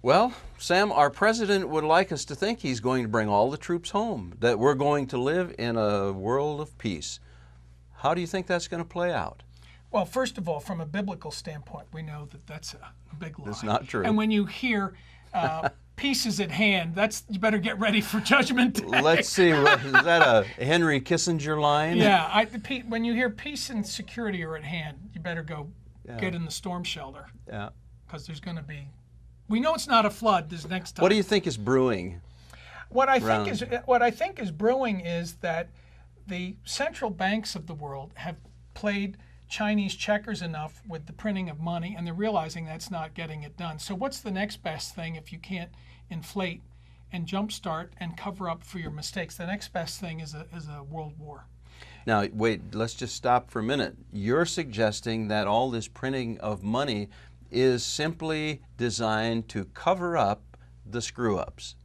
Well, Sam, our president would like us to think he's going to bring all the troops home, that we're going to live in a world of peace. How do you think that's going to play out? Well, first of all, from a biblical standpoint, we know that that's a big lie. That's not true. And when you hear peace is at hand, you better get ready for Judgment Day. Let's see, is that a Henry Kissinger line? Yeah, when you hear peace and security are at hand, you better go get in the storm shelter. Yeah. Because there's going to be, we know it's not a flood this next time. What do you think is brewing? What I think is brewing is that the central banks of the world have played Chinese checkers enough with the printing of money, and they're realizing that's not getting it done. So what's the next best thing if you can't inflate and jumpstart and cover up for your mistakes? The next best thing is a world war. Now, wait, let's just stop for a minute. You're suggesting that all this printing of money is simply designed to cover up the screw-ups.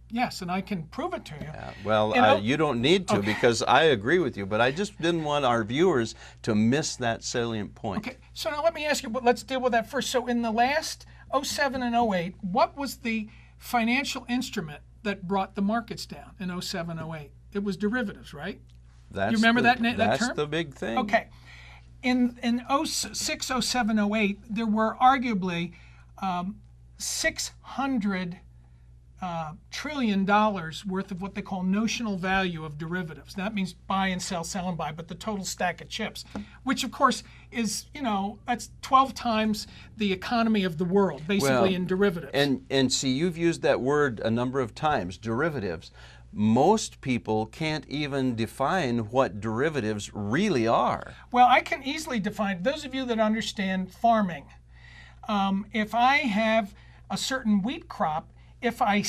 Yes, and I can prove it to you. Yeah, well, you don't need to, because I agree with you, but I just didn't want our viewers to miss that salient point. Okay, so now let me ask you, but let's deal with that first. So in the last 07 and 08, what was the financial instrument that brought the markets down in 07, 08? It was derivatives, right? You remember that term? That's the big thing. Okay. In 06, 07, 08, there were arguably 600 trillion dollars worth of what they call notional value of derivatives. That means buy and sell, sell and buy, but the total stack of chips, which of course is, that's 12 times the economy of the world, basically, in derivatives. And see, you've used that word a number of times, derivatives. Most people can't even define what derivatives really are. Well, I can easily define, those of you that understand farming, if I have a certain wheat crop, if I'm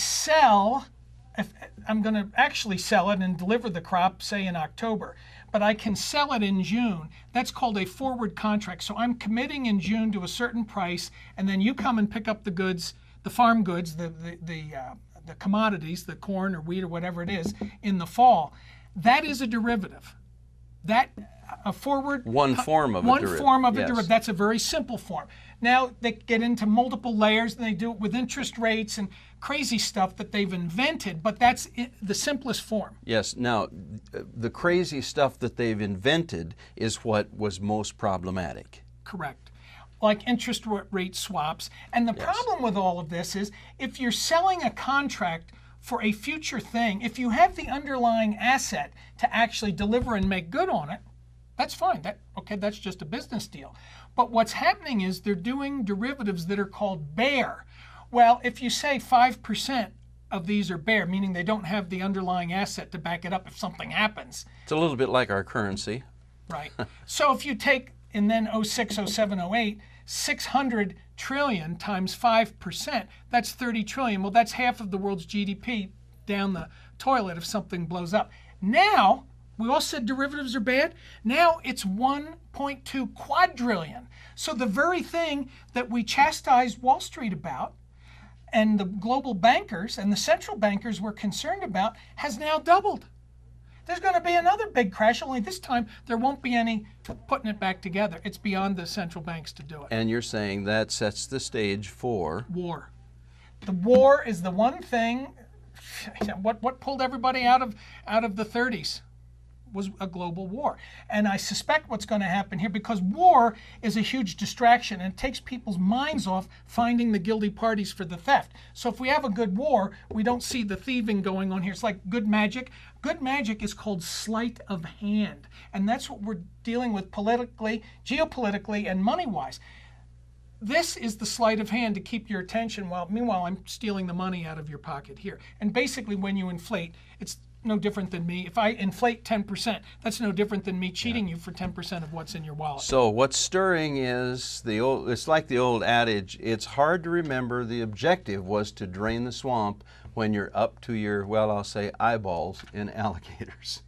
going to actually sell it and deliver the crop, say in October, but I can sell it in June, that's called a forward contract. So I'm committing in June to a certain price, and then you come and pick up the goods, the farm goods, the commodities, the corn or wheat or whatever it is, in the fall. That is a derivative. A forward... One form of a derivative. One form of a derivative. That's a very simple form. Now they get into multiple layers, and they do it with interest rates and crazy stuff that they've invented, but that's the simplest form. Yes. Now, the crazy stuff that they've invented is what was most problematic. Correct. Like interest rate swaps. And the problem with all of this is, if you're selling a contract for a future thing, if you have the underlying asset to actually deliver and make good on it, that's fine. That's just a business deal. But what's happening is they're doing derivatives that are called bear. Well, if you say 5% of these are bear, meaning they don't have the underlying asset to back it up if something happens. It's a little bit like our currency. Right. So if you take, and then 06, 07, 08, 600 trillion times 5%, that's 30 trillion. Well, that's half of the world's GDP down the toilet if something blows up. Now, we all said derivatives are bad. Now it's 1.2 quadrillion. So the very thing that we chastised Wall Street about, and the global bankers and the central bankers were concerned about, has now doubled. There's going to be another big crash, only this time there won't be any putting it back together. It's beyond the central banks to do it. And you're saying that sets the stage for? War. The war is the one thing, what pulled everybody out of the 30s was a global war. And I suspect what's going to happen here, because war is a huge distraction and it takes people's minds off finding the guilty parties for the theft. So if we have a good war, we don't see the thieving going on here. It's like good magic. Good magic is called sleight of hand. And that's what we're dealing with politically, geopolitically, and money-wise. This is the sleight of hand to keep your attention while, meanwhile, I'm stealing the money out of your pocket here. And basically, when you inflate, it's no different than me. If I inflate 10%, that's no different than me cheating you for 10% of what's in your wallet. So what's stirring is it's like the old adage, it's hard to remember the objective was to drain the swamp when you're up to your, well, I'll say eyeballs in alligators.